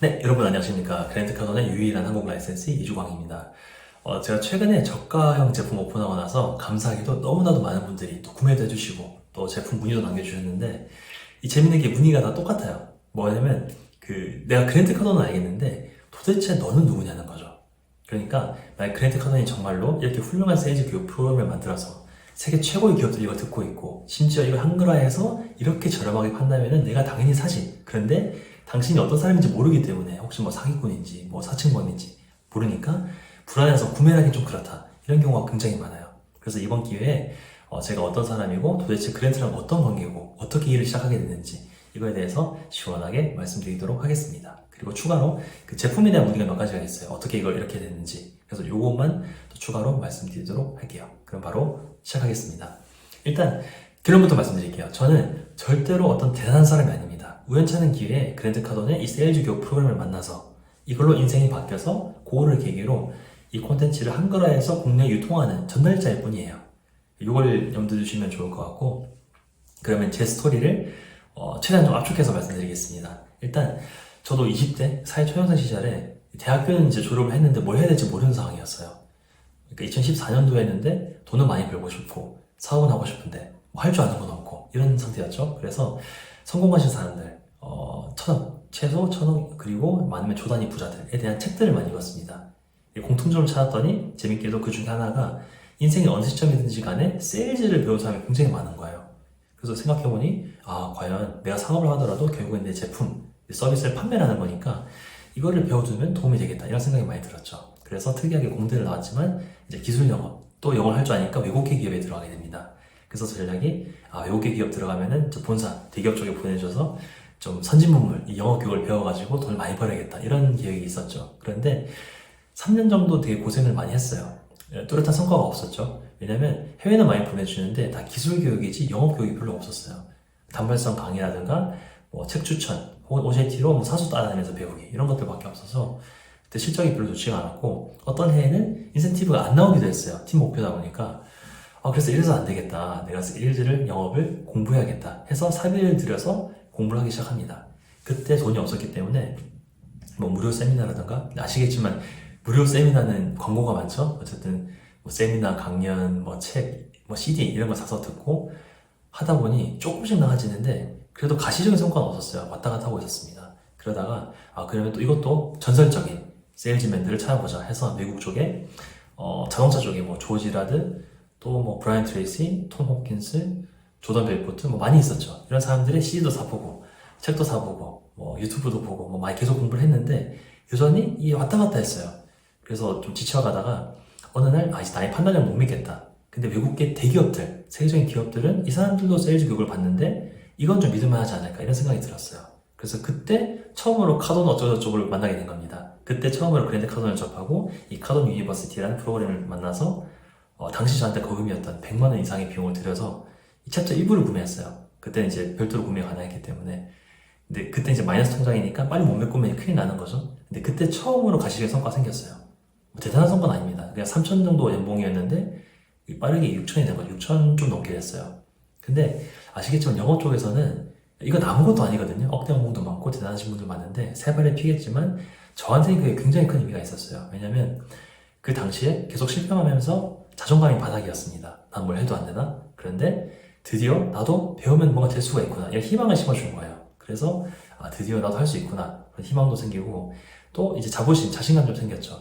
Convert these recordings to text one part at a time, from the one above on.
네, 여러분 안녕하십니까. 그랜드 카논의 유일한 한국 라이센스 이주광입니다. 제가 최근에 저가형 제품 오픈하고 나서 감사하게도 너무나도 많은 분들이 또 구매도 해주시고 또 제품 문의도 남겨주셨는데 이 재밌는 게 문의가 다 똑같아요. 뭐냐면 내가 그랜드 카논은 알겠는데 도대체 너는 누구냐는 거죠. 그러니까 만약 그랜드 카논이 정말로 이렇게 훌륭한 세일즈 교육 프로그램을 만들어서 세계 최고의 기업들이 이거 듣고 있고 심지어 이걸 한글화해서 이렇게 저렴하게 판다면은 내가 당연히 사지. 그런데 당신이 어떤 사람인지 모르기 때문에 혹시 뭐 사기꾼인지 뭐 사칭범인지 모르니까 불안해서 구매를 하기 좀 그렇다. 이런 경우가 굉장히 많아요. 그래서 이번 기회에 제가 어떤 사람이고 도대체 그랜트랑 어떤 관계고 어떻게 일을 시작하게 됐는지 이거에 대해서 시원하게 말씀드리도록 하겠습니다. 그리고 추가로 그 제품에 대한 문의가 몇 가지가 있어요. 어떻게 이걸 이렇게 됐는지. 그래서 요것만 또 추가로 말씀드리도록 할게요. 그럼 바로 시작하겠습니다. 일단 결론부터 말씀드릴게요. 저는 절대로 어떤 대단한 사람이 아닙니다. 우연찮은 기회에 그랜드 카돈의 이 세일즈 교육 프로그램을 만나서 이걸로 인생이 바뀌어서 그거를 계기로 이 콘텐츠를 한글화해서 국내에 유통하는 전달자일 뿐이에요. 이걸 염두에 두시면 좋을 것 같고, 그러면 제 스토리를 최대한 좀 압축해서 말씀드리겠습니다. 일단 저도 20대 사회초년생 시절에 대학교는 이제 졸업을 했는데 뭘 해야 될지 모르는 상황이었어요. 그러니까 2014년도에 했는데 돈은 많이 벌고 싶고 사업은 하고 싶은데 뭐 할 줄 아는 건 없고 이런 상태였죠. 그래서 성공하신 사람들, 최소 1,000억, 그리고 많으면 조단위 부자들에 대한 책들을 많이 읽었습니다. 공통점을 찾았더니 재밌게도 그 중에 하나가 인생의 어느 시점이든지 간에 세일즈를 배운 사람이 굉장히 많은 거예요. 그래서 생각해보니 과연 내가 사업을 하더라도 결국엔 내 제품, 내 서비스를 판매를 하는 거니까 이거를 배워두면 도움이 되겠다 이런 생각이 많이 들었죠. 그래서 특이하게 공대를 나왔지만 이제 기술 영어, 또 영어를 할 줄 아니까 외국계 기업에 들어가게 됩니다. 그래서 전략이 외국계 기업 들어가면은 저 본사, 대기업 쪽에 보내줘서 좀 선진문물, 이 영어 교육을 배워가지고 돈을 많이 벌어야겠다 이런 계획이 있었죠. 그런데 3년 정도 되게 고생을 많이 했어요. 뚜렷한 성과가 없었죠. 왜냐면 해외는 많이 보내주는데 다 기술 교육이지 영어 교육이 별로 없었어요. 단발성 강의라든가 뭐 책 추천, 혹은 OJT로 뭐 사수 따라다니면서 배우기 이런 것들밖에 없어서 그때 실적이 별로 좋지가 않았고 어떤 해에는 인센티브가 안 나오기도 했어요. 팀 목표다 보니까. 그래서 이래서 안 되겠다. 내가 세일즈를 영업을 공부해야겠다 해서 사비를 들여서 공부를 하기 시작합니다. 그때 돈이 없었기 때문에 뭐 무료 세미나라든가 아시겠지만 무료 세미나는 광고가 많죠. 어쨌든 뭐 세미나, 강연, 뭐 책, 뭐 CD 이런 거 사서 듣고 하다 보니 조금씩 나아지는데 그래도 가시적인 성과는 없었어요. 왔다 갔다 하고 있었습니다. 그러다가 그러면 또 이것도 전설적인 세일즈맨들을 찾아보자 해서 미국 쪽에 자동차 쪽에 뭐 조지라드, 또 뭐 브라이언 트레이시, 톰 홉킨스, 조던 벨포트 뭐 많이 있었죠. 이런 사람들의 CD도 사보고 책도 사보고 뭐 유튜브도 보고 뭐 많이 계속 공부를 했는데 여전히 이게 왔다 갔다 했어요. 그래서 좀 지쳐가다가 어느 날 이제 나의 판단을 못 믿겠다. 근데 외국계 대기업들, 세계적인 기업들은 이 사람들도 세일즈 교육을 받는데 이건 좀 믿을만하지 않을까 이런 생각이 들었어요. 그래서 그때 처음으로 카돈 어쩌고저쩌고를 만나게 된 겁니다. 그때 처음으로 그랜드 카돈을 접하고 이 카돈 유니버시티라는 프로그램을 만나서 당시 저한테 거금이었던 100만 원 이상의 비용을 들여서 이 챕터 1부를 구매했어요. 그때는 이제 별도로 구매 가능했기 때문에. 근데 그때 이제 마이너스 통장이니까 빨리 못 메꾸면 큰일 나는 거죠. 근데 그때 처음으로 가시적인 성과가 생겼어요. 뭐 대단한 성과는 아닙니다. 그냥 3천 정도 연봉이었는데 빠르게 6천이 된 거죠. 6천 좀 넘게 됐어요. 근데 아시겠지만 영어 쪽에서는 이건 아무것도 아니거든요. 억대 연봉도 많고 대단하신 분들 많은데 세 발에 피겠지만 저한테는 그게 굉장히 큰 의미가 있었어요. 왜냐면 그 당시에 계속 실패하면서 자존감이 바닥이었습니다. 난 뭘 해도 안 되나? 그런데 드디어 나도 배우면 뭔가 될 수가 있구나. 이런 희망을 심어준 거예요. 그래서 드디어 나도 할 수 있구나. 그런 희망도 생기고 또 이제 자부심, 자신감 좀 생겼죠.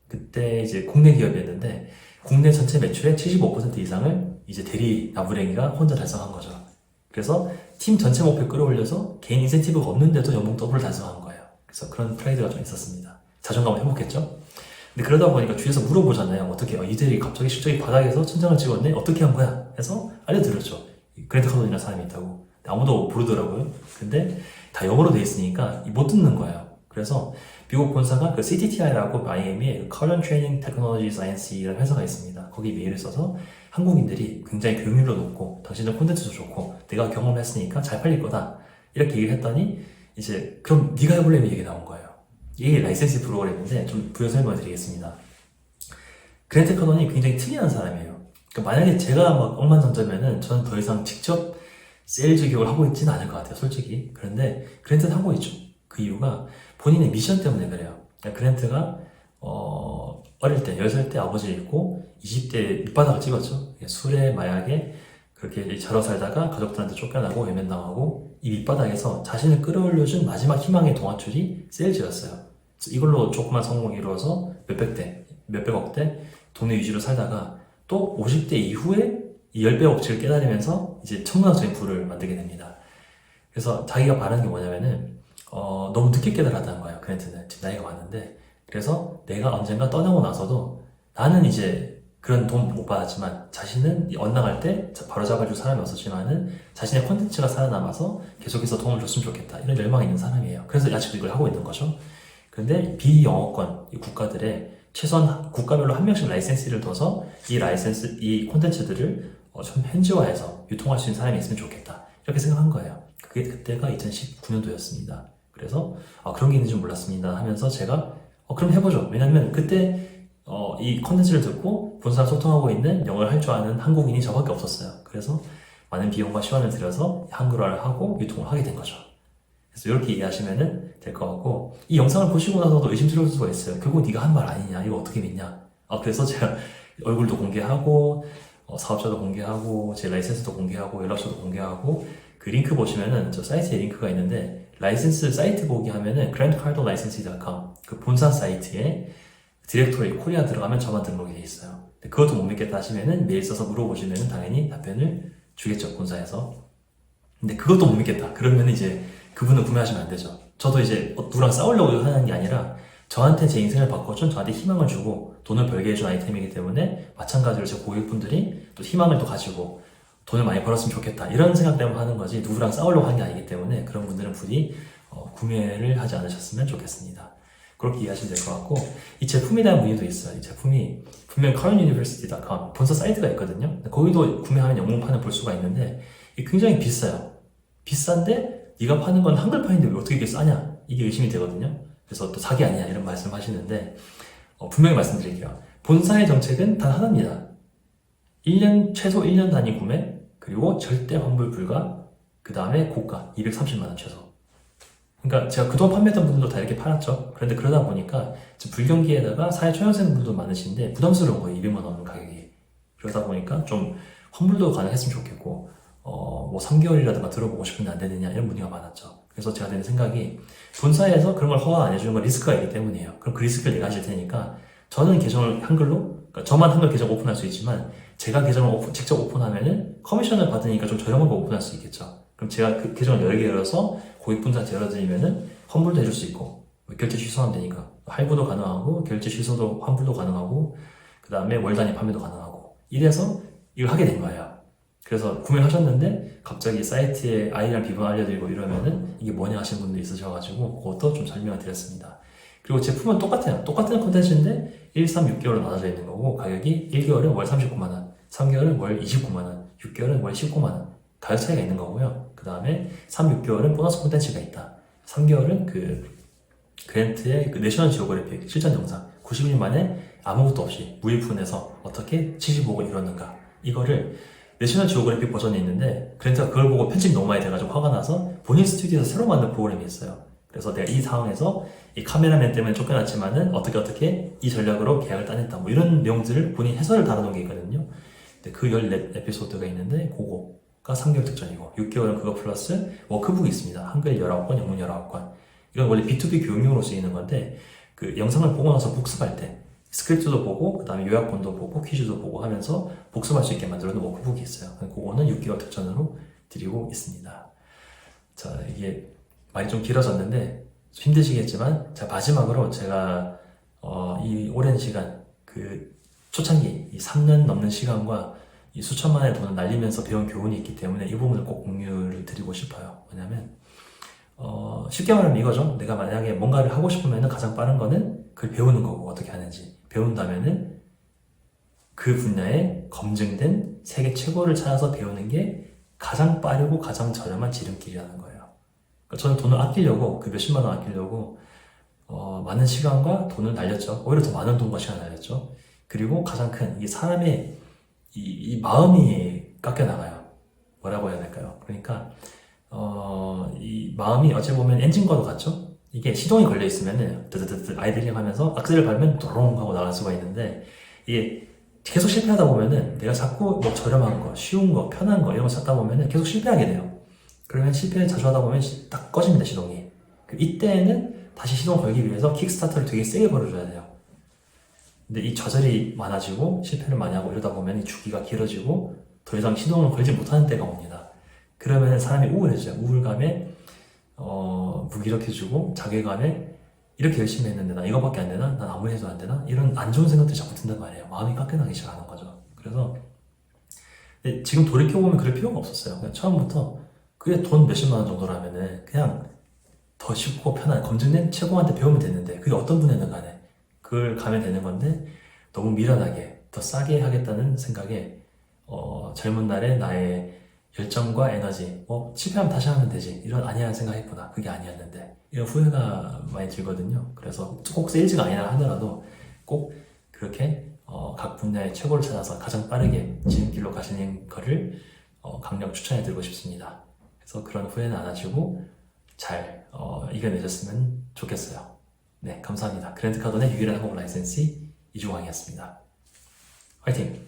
그때 이제 국내 기업이었는데 국내 전체 매출의 75% 이상을 이제 대리 나부랭이가 혼자 달성한 거죠. 그래서 팀 전체 목표 끌어올려서 개인 인센티브가 없는데도 연봉 더블을 달성한 거예요. 그래서 그런 프라이드가 좀 있었습니다. 자존감을 회복했죠. 근데 그러다 보니까 주위에서 물어보잖아요. 어떻게 이들이 갑자기 실적이 바닥에서 천장을 찍었네? 어떻게 한 거야? 해서 알려드렸죠. 그랜드 카돈이라는 사람이 있다고. 아무도 모르더라고요. 근데 다 영어로 돼 있으니까 못 듣는 거예요. 그래서 미국 본사가 그 CTTI라고 마이애미에 Current Training Technology Science라는 회사가 있습니다. 거기 메일을 써서 한국인들이 굉장히 교육률도 높고 당신들 콘텐츠도 좋고 내가 경험했으니까 잘 팔릴 거다 이렇게 얘기를 했더니 이제 그럼 네가 해볼래? 얘기 나온 거예요. 이게 라이센스 프로그램인데 좀 부연 설명을 드리겠습니다. 그랜트 카돈이 굉장히 특이한 사람이에요. 그러니까 만약에 제가 막 억만장자면은 저는 더 이상 직접 세일즈 교육을 하고 있지는 않을 것 같아요, 솔직히. 그런데 그랜트는 하고 있죠. 그 이유가 본인의 미션 때문에 그래요. 그러니까 그랜트가 어릴 때 10살 때 아버지를 잃고 20대 밑바닥을 찍었죠. 술에 마약에 그렇게 절어 살다가 가족들한테 쫓겨나고 외면당하고 이 밑바닥에서 자신을 끌어올려준 마지막 희망의 동아줄이 세일즈였어요. 그래서 이걸로 조그만 성공을 이루어서 몇백억 대 돈의 위주로 살다가 또 50대 이후에 이 10배 업체를 깨달으면서 이제 천문학적인 부를 만들게 됩니다. 그래서 자기가 말하는 게 뭐냐면은 너무 늦게 깨달았다는 거예요. 그랜트는 지금 나이가 많은데, 그래서 내가 언젠가 떠나고 나서도 나는 이제 그런 돈 못 받았지만 자신은 엇나갈 때 바로 잡아줄 사람이 없었지만은 자신의 콘텐츠가 살아남아서 계속해서 도움을 줬으면 좋겠다, 이런 열망이 있는 사람이에요. 그래서 아직도 이걸 하고 있는 거죠. 그런데 비영어권 이 국가들의 최소한 국가별로 한 명씩 라이센스를 둬서 이 콘텐츠들을 좀 현지화해서 유통할 수 있는 사람이 있으면 좋겠다, 이렇게 생각한 거예요. 그때가 2019년도였습니다. 그래서 그런 게 있는지 몰랐습니다 하면서 제가 그럼 해보죠. 왜냐면 그때 이 컨텐츠를 듣고 본사랑 소통하고 있는 영어를 할 줄 아는 한국인이 저밖에 없었어요. 그래서 많은 비용과 시간을 들여서 한글화를 하고 유통을 하게 된 거죠. 그래서 이렇게 이해하시면 될 것 같고, 이 영상을 보시고 나서도 의심스러울 수가 있어요. 결국 네가 한 말 아니냐, 이거 어떻게 믿냐. 그래서 제가 얼굴도 공개하고 사업자도 공개하고 제 라이센스도 공개하고 연락처도 공개하고, 그 링크 보시면은 저 사이트에 링크가 있는데, 라이센스 사이트 보기 하면은 grandcardlicense.com 그 본사 사이트에 디렉토리 코리아 들어가면 저만 등록이 돼 있어요. 그것도 못 믿겠다 하시면은 메일 써서 물어보시면은 당연히 답변을 주겠죠, 본사에서. 근데 그것도 못 믿겠다 그러면 이제 그분은 구매하시면 안 되죠. 저도 이제 누구랑 싸우려고 하는 게 아니라 저한테 제 인생을 바꿔준, 저한테 희망을 주고 돈을 벌게 해준 아이템이기 때문에, 마찬가지로 제 고객분들이 또 희망을 또 가지고 돈을 많이 벌었으면 좋겠다, 이런 생각 때문에 하는 거지 누구랑 싸우려고 하는 게 아니기 때문에, 그런 분들은 부디 구매를 하지 않으셨으면 좋겠습니다. 그렇게 이해하시면 될 것 같고, 이 제품에 대한 문의도 있어요. 이 제품이 분명 currentuniversity.com 본사 사이트가 있거든요. 거기도 구매하면 영문판을 볼 수가 있는데 이게 굉장히 비싸요. 비싼데 네가 파는 건 한글판인데 왜 어떻게 이렇게 싸냐, 이게 의심이 되거든요. 그래서 또 사기 아니냐 이런 말씀 하시는데, 분명히 말씀드릴게요. 본사의 정책은 단 하나입니다. 최소 1년 단위 구매, 그리고 절대 환불 불가, 그 다음에 고가 230만원 최소. 그러니까 제가 그동안 판매했던 분들도 다 이렇게 팔았죠. 그런데 그러다 보니까 불경기에다가 사회 초년생 분들도 많으신데 부담스러운 거예요, 200만원 가격이. 그러다 보니까 좀 환불도 가능했으면 좋겠고, 뭐 3개월이라든가 들어보고 싶은데 안 되느냐, 이런 문의가 많았죠. 그래서 제가 드는 생각이, 본사에서 그런 걸 허가 안 해주는 건 리스크가 있기 때문이에요. 그럼 그 리스크를 내가 하실 테니까, 저는 계정을 한글로, 그러니까 저만 한글 계정 오픈할 수 있지만 제가 계정을 직접 오픈하면은 커미션을 받으니까 좀 저렴한 거 오픈할 수 있겠죠. 그럼 제가 그 계정을 여러 개 열어서 고객분들한테 열어드리면은 환불도 해줄 수 있고, 결제 취소하면 되니까 할부도 가능하고 결제 취소도 환불도 가능하고, 그 다음에 월 단위 판매도 가능하고, 이래서 이걸 하게 된 거예요. 그래서 구매를 하셨는데 갑자기 사이트에 아이랑 비번 알려드리고 이러면은 이게 뭐냐 하시는 분도 있으셔가지고 그것도 좀 설명을 드렸습니다. 그리고 제품은 똑같아요. 똑같은 콘텐츠인데 1, 3, 6개월로 나눠져 있는 거고, 가격이 1개월은 월 39만원, 3개월은 월 29만원, 6개월은 월 19만원 가격 차이가 있는 거고요. 그 다음에 3, 6개월은 보너스 콘텐츠가 있다. 3개월은 그 그랜트의 그 내셔널 지오그래픽 실전 영상 90일 만에 아무것도 없이 무일푼에서 어떻게 75억을 이뤘는가, 이거를 내셔널 지오그래픽 버전이 있는데 그랜트가 그걸 보고 편집이 너무 많이 돼가지고 화가 나서 본인 스튜디오에서 새로 만든 프로그램이 있어요. 그래서 내가 이 상황에서 이 카메라맨 때문에 쫓겨났지만은 어떻게 이 전략으로 계약을 따냈다, 뭐 이런 내용들을 본인 해설을 달아놓은 게 있거든요. 근데 그 14에피소드가 있는데 그거가 3개월 특전이고, 6개월은 그거 플러스 워크북이 있습니다. 한글 19권, 영문 19권. 이건 원래 B2B 교육용으로 쓰이는 건데, 그 영상을 보고 나서 복습할 때 스크립트도 보고 그 다음에 요약본도 보고 퀴즈도 보고 하면서 복습할 수 있게 만들어놓은 워크북이 있어요. 그거는 6개월 특전으로 드리고 있습니다. 자, 이게 말이 좀 길어졌는데 힘드시겠지만, 자, 마지막으로 제가 이 오랜 시간, 그 초창기 이 3년 넘는 시간과 이 수천만의 돈을 날리면서 배운 교훈이 있기 때문에 이 부분을 꼭 공유를 드리고 싶어요. 왜냐면 쉽게 말하면 이거죠. 내가 만약에 뭔가를 하고 싶으면 가장 빠른 거는 그걸 배우는 거고, 어떻게 하는지 배운다면은 그 분야에 검증된 세계 최고를 찾아서 배우는 게 가장 빠르고 가장 저렴한 지름길이라는 거예요. 그러니까 저는 돈을 아끼려고, 그 몇십만 원 아끼려고 많은 시간과 돈을 날렸죠. 오히려 더 많은 돈과 시간을 날렸죠. 그리고 가장 큰 이 사람의 이 마음이 깎여나가요. 뭐라고 해야 될까요? 그러니까 이 마음이 어찌 보면 엔진과도 같죠? 이게 시동이 걸려 있으면은 드드드드 아이들링 하면서 악셀을 밟으면 도롱 하고 나갈 수가 있는데 이게 계속 실패하다 보면은 내가 자꾸 뭐 저렴한 거, 쉬운 거, 편한 거 이런 거 찾다 보면은 계속 실패하게 돼요. 그러면 실패를 자주 하다 보면 딱 꺼집니다, 시동이. 이때는 다시 시동 걸기 위해서 킥스타터를 되게 세게 걸어줘야 돼요. 근데 이 좌절이 많아지고 실패를 많이 하고 이러다 보면 이 주기가 길어지고 더 이상 시동을 걸지 못하는 때가 옵니다. 그러면 사람이 우울해져요. 우울감에 무기력해지고 자괴감에 이렇게 열심히 했는데 나 이거밖에 안 되나? 난 아무리 해도 안 되나? 이런 안 좋은 생각들이 자꾸 든단 말이에요. 마음이 깎여나기 시작하는 거죠. 그래서 근데 지금 돌이켜보면 그럴 필요가 없었어요. 그냥 처음부터 그게 돈 몇십만 원 정도라면은 그냥 더 쉽고 편한 검증된 최고한테 배우면 되는데 그게 어떤 분야든 간에 그걸 가면 되는 건데 너무 미련하게 더 싸게 하겠다는 생각에 젊은 날에 나의 열정과 에너지 실패하면 다시 하면 되지 이런 안이한 생각했구나 그게 아니었는데 이런 후회가 많이 들거든요. 그래서 꼭 세일즈가 아니라 하더라도 꼭 그렇게 각 분야의 최고를 찾아서 가장 빠르게 지름길로 가시는 거를 강력 추천해드리고 싶습니다. 그래서 그런 후회는 안 하시고 잘 이겨내셨으면 좋겠어요. 네, 감사합니다. 그랜드 카돈의 유일한 한국 라이센시 이주광이었습니다. 화이팅!